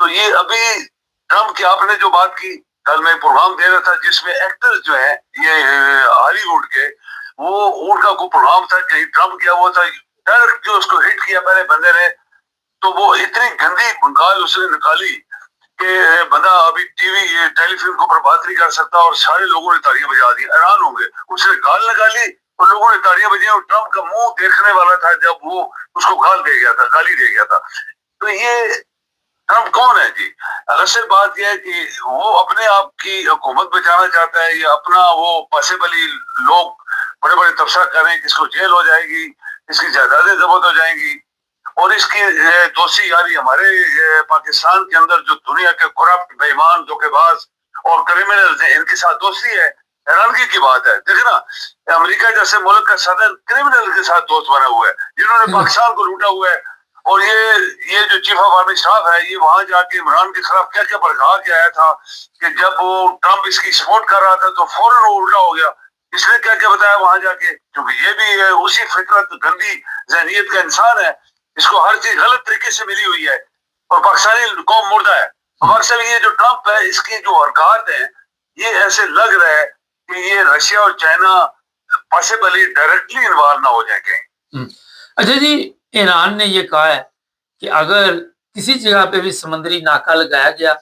تو یہ ابھی ٹرمپ کی آپ نے جو بات کی، کل میں پروگرام دے رہا تھا جس میں ایکٹرز جو ہیں یہ ہالی ووڈ کے، وہ ان کا کوئی پروگرام تھا کہ ٹرمپ کیا ہوا تھا، ڈائریکٹ جو اس کو ہٹ کیا پہلے بندے نے، تو وہ اتنی گندی گال اس نے نکالی کہ بندہ ابھی ٹی وی ٹیلی فلم کے اوپر بات نہیں کر سکتا، اور سارے لوگوں نے تالیاں بجا دی، حیران ہوں گے، اس نے گال نکالی اور لوگوں نے تالیاں بجی، اور ٹرمپ کا منہ دیکھنے والا تھا جب وہ اس کو گال دے گیا تھا، گالی دے گیا تھا۔ تو یہ ٹرمپ کون ہے جی؟ اصل بات یہ ہے کہ وہ اپنے آپ کی حکومت بچانا چاہتا ہے، یا اپنا وہ پاسبلی لوگ بڑے بڑے تبصرہ کر رہے ہیں کہ اس کو جیل ہو جائے گی، اس کی جائیدادیں ضبط ہو جائیں گی، اور اس کی دوستی یاری ہمارے پاکستان کے اندر جو دنیا کے کرپٹ بے ایمان دھوکے باز اور کریمنلز ہیں ان کے ساتھ دوستی ہے۔ حیرانگی کی بات ہے، دیکھیں نا، امریکہ جیسے ملک کا صدر کریمنل کے ساتھ دوست بنا ہوا ہے جنہوں نے پاکستان کو لوٹا ہوا ہے، اور یہ جو چیف آف آرمی اسٹاف ہے یہ وہاں جا کے عمران کے خلاف کیا کیا بھڑکا کے آیا تھا کہ جب وہ ٹرمپ اس کی سپورٹ کر رہا تھا تو فوراً وہ الٹا ہو گیا۔ اس نے کیا کیا بتایا وہاں جا کے، کیونکہ یہ بھی اسی فطرت گندی ذہنیت کا انسان ہے، اس کو ہر چیز غلط طریقے سے ملی ہوئی ہے، اور پاکستانی قوم مردہ ہے۔ مقصد یہ جو ٹرمپ ہے اس کی جو حرکات ہیں یہ ایسے لگ رہا ہے کہ یہ رشیا اور چائنا پاسبلی ڈائریکٹلی انوالو نہ ہو جائیں کہیں۔ اچھا جی، ایران نے یہ کہا ہے کہ اگر کسی جگہ پہ بھی سمندری ناکہ لگایا گیا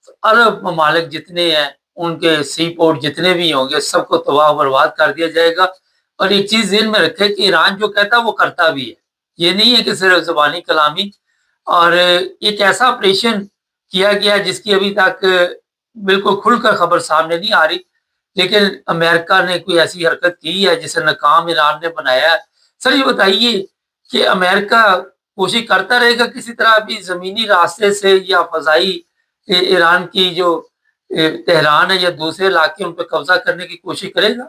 تو عرب ممالک جتنے ہیں ان کے سی پورٹ جتنے بھی ہوں گے سب کو تباہ و برباد کر دیا جائے گا۔ اور ایک چیز ذہن میں رکھے کہ ایران جو کہتا ہے وہ کرتا بھی ہے، یہ نہیں ہے کہ صرف زبانی کلامی۔ اور ایک ایسا آپریشن کیا گیا جس کی ابھی تک بالکل کھل کر خبر سامنے نہیں آ رہی، لیکن امریکہ نے کوئی ایسی حرکت کی ہے جسے ناکام ایران نے بنایا ہے۔ سر یہ بتائیے کہ امریکہ کوشش کرتا رہے گا کسی طرح بھی زمینی راستے سے یا فضائی ایران کی جو تہران ہے یا دوسرے علاقے ان پہ قبضہ کرنے کی کوشش کرے گا؟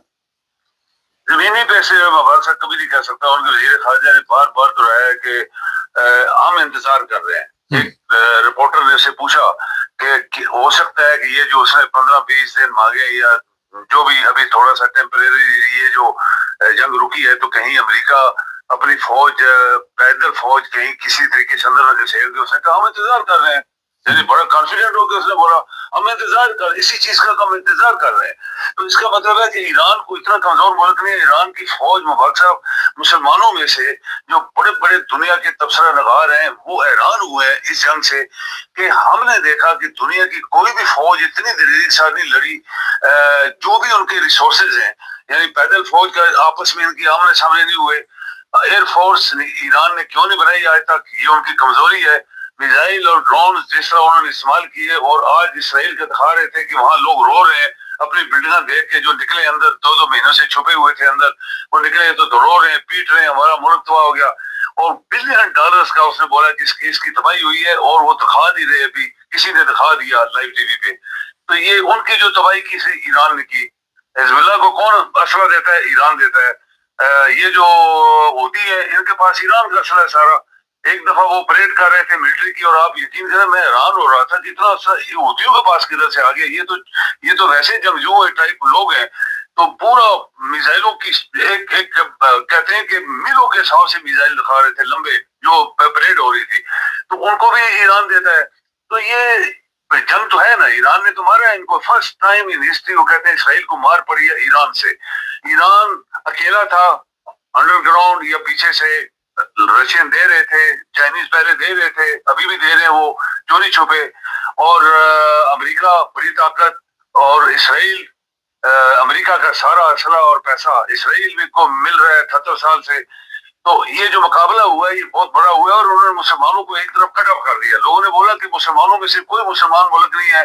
زمینی پیسے مبارک صاحب کبھی نہیں کہہ سکتا، ان کے وزیر خارجہ نے بار بار دہرایا ہے کہ ہم انتظار کر رہے ہیں۔ ایک رپورٹر نے اسے پوچھا کہ ہو سکتا ہے کہ یہ جو اس نے 15-20 دن مانگے یا جو بھی ابھی تھوڑا سا ٹیمپریری یہ جو جنگ رکی ہے، تو کہیں امریکہ اپنی فوج پیدل فوج کہیں کسی طریقے سے اندر نہ گھسیڑ کے، اس نے کہا ہم انتظار کر رہے ہیں، یعنی بڑا کانفیڈنٹ ہو کے اس نے بولا ہم انتظار کر اسی چیز کا ہم انتظار کر رہے ہیں۔ تو اس کا مطلب ہے کہ ایران کو اتنا کمزور ملک نہیں ہے، ایران کی فوج مبارک صاحب مسلمانوں میں سے جو بڑے بڑے دنیا کے تبصرہ نگار ہیں وہ حیران ہوئے ہیں اس جنگ سے کہ ہم نے دیکھا کہ دنیا کی کوئی بھی فوج اتنی دلیری کے ساتھ نہیں لڑی، جو بھی ان کے ریسورسز ہیں، یعنی پیدل فوج کا آپس میں ان کی آمنے سامنے نہیں ہوئے، ایئر فورس ایران نے کیوں نہیں بنائی آج تک، یہ ان کی کمزوری ہے۔ میزائل اور ڈرون جس طرح انہوں نے استعمال کیے، اور آج اسرائیل کے دکھا رہے تھے کہ وہاں لوگ رو رہے ہیں اپنی بلڈنگاں دیکھ کے، جو نکلے اندر 2 مہینوں سے چھپے ہوئے تھے اندر، وہ نکلے تو رو رہے ہیں، پیٹ رہے ہیں، ہمارا ملک تباہ ہو گیا، اور بلین ڈالرز کا اس نے بولا کہ اس کی تباہی ہوئی ہے، اور وہ دکھا نہیں رہے، ابھی کسی نے دکھا دیا لائیو ٹی وی پہ۔ تو یہ ان کی جو تباہی کی سے ایران نے کی۔ حزب اللہ کو کون اسلحہ دیتا ہے؟ ایران دیتا ہے۔ یہ جو ہوتی ہے ان کے پاس ایران کا اسلحہ سارا۔ ایک دفعہ وہ پریڈ کر رہے تھے ملٹری کی، اور آپ یقین کریں میں حیران ہو رہا تھا جتنا ہوتیوں کے پاس کدھر سے آ گیا، یہ تو ویسے جنگجو ٹائپ لوگ ہیں، تو پورا میزائلوں کی ایک کہتے ہیں کہ میلوں کے حساب سے میزائل دکھا رہے تھے لمبے، جو پریڈ ہو رہی تھی، تو ان کو بھی ایران دیتا ہے۔ تو یہ جنگ تو ہے نا، ایران نے تو مارا ہے ان کو، فرسٹ ٹائم ان ہسٹری وہ کہتے ہیں اسرائیل کو مار پڑی ہے ایران سے۔ ایران اکیلا تھا انڈر گراؤنڈ، یا پیچھے سے رشین دے رہے تھے، چائنیز پہلے دے رہے تھے، ابھی بھی دے رہے ہیں وہ چوری چھپے، اور امریکہ بڑی طاقت، اور اسرائیل امریکہ کا سارا اسلحہ اور پیسہ اسرائیل بھی کو مل رہا ہے 78 سال سے۔ تو یہ جو مقابلہ ہوا ہے یہ بہت بڑا ہوا ہے، اور انہوں نے مسلمانوں کو ایک طرف کٹ آف کر دیا۔ لوگوں نے بولا کہ مسلمانوں میں سے کوئی مسلمان ملک نہیں ہے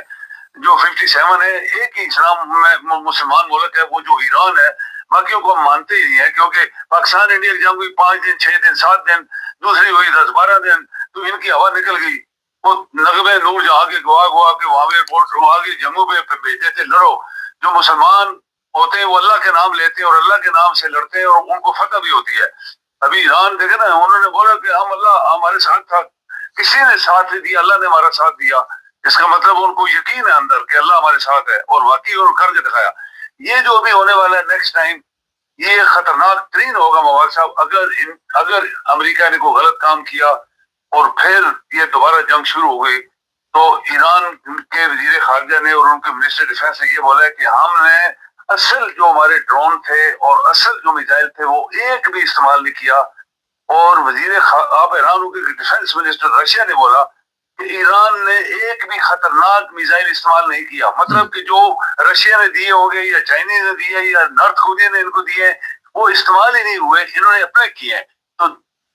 جو 57 ہے، ایک ہی اسلام میں مسلمان ملک ہے وہ جو ایران ہے، باقیوں کو ہم مانتے ہی نہیں ہیں، کیونکہ پاکستان انڈیا کی جنگ ہوئی 5 دن 6 دن 7 دن، دوسری ہوئی 10-12 دن، تو ان کی ہوا نکل گئی۔ وہ نغمے نور جہاں کے گوا کے وہاں ایئرپورٹ وہاں کی جنگوں پہ بھیجتے تھے لڑو۔ جو مسلمان ہوتے ہیں وہ اللہ کے نام لیتے ہیں اور اللہ کے نام سے لڑتے ہیں، اور ان کو فتح بھی ہوتی ہے۔ ابھی ایران دیکھے نا، انہوں نے بولا کہ ہم اللہ ہمارے ساتھ تھا، کسی نے ساتھ نہیں دیا، اللہ نے ہمارا ساتھ دیا۔ اس کا مطلب ان کو یقین ہے اندر کہ اللہ ہمارے ساتھ ہے، اور واقعی انہوں نے کر کے دکھایا۔ یہ جو بھی ہونے والا ہے نیکسٹ ٹائم، یہ خطرناک ترین ہوگا مبارک صاحب، اگر امریکہ نے کوئی غلط کام کیا اور پھر یہ دوبارہ جنگ شروع ہو گئی، تو ایران کے وزیر خارجہ نے اور ان کے منسٹر ڈیفینس نے یہ بولا ہے کہ ہم نے اصل جو ہمارے ڈرون تھے اور اصل جو میزائل تھے وہ ایک بھی استعمال نہیں کیا. اور آپ حیران ہو کہ ڈیفینس منسٹر رشیا نے بولا کہ ایران نے ایک بھی خطرناک میزائل استعمال نہیں کیا. مطلب کہ جو رشیا نے دیے ہوں گے یا چائنیز نے دیے یا نارتھ کوریا نے ان کو دیے وہ استعمال ہی نہیں ہوئے, انہوں نے اپنے کیے ہیں. تو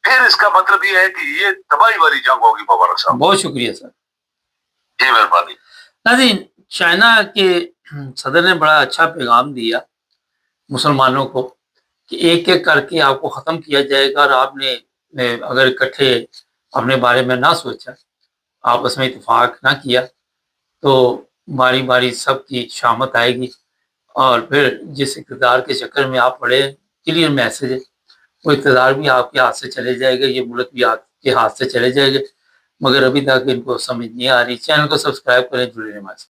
پھر اس کا مطلب یہ ہے کہ یہ تباہی والی جنگ ہوگی. مبارک صاحب بہت شکریہ سر. جی مہربانی. ناظرین, چائنا کے صدر نے بڑا اچھا پیغام دیا مسلمانوں کو کہ ایک ایک کر کے آپ کو ختم کیا جائے گا, اور آپ نے اگر اکٹھے اپنے بارے میں نہ سوچا, آپس میں اتفاق نہ کیا, تو باری باری سب کی شامت آئے گی. اور پھر جس اقتدار کے چکر میں آپ پڑے, کلیئر میسج ہے, وہ اقتدار بھی آپ کے ہاتھ سے چلے جائے گا, یہ ملک بھی آپ کے ہاتھ سے چلے جائے گا. مگر ابھی تک ان کو سمجھ نہیں آ رہی. چینل کو سبسکرائب کریں, جڑے رہیں ہمارے ساتھ.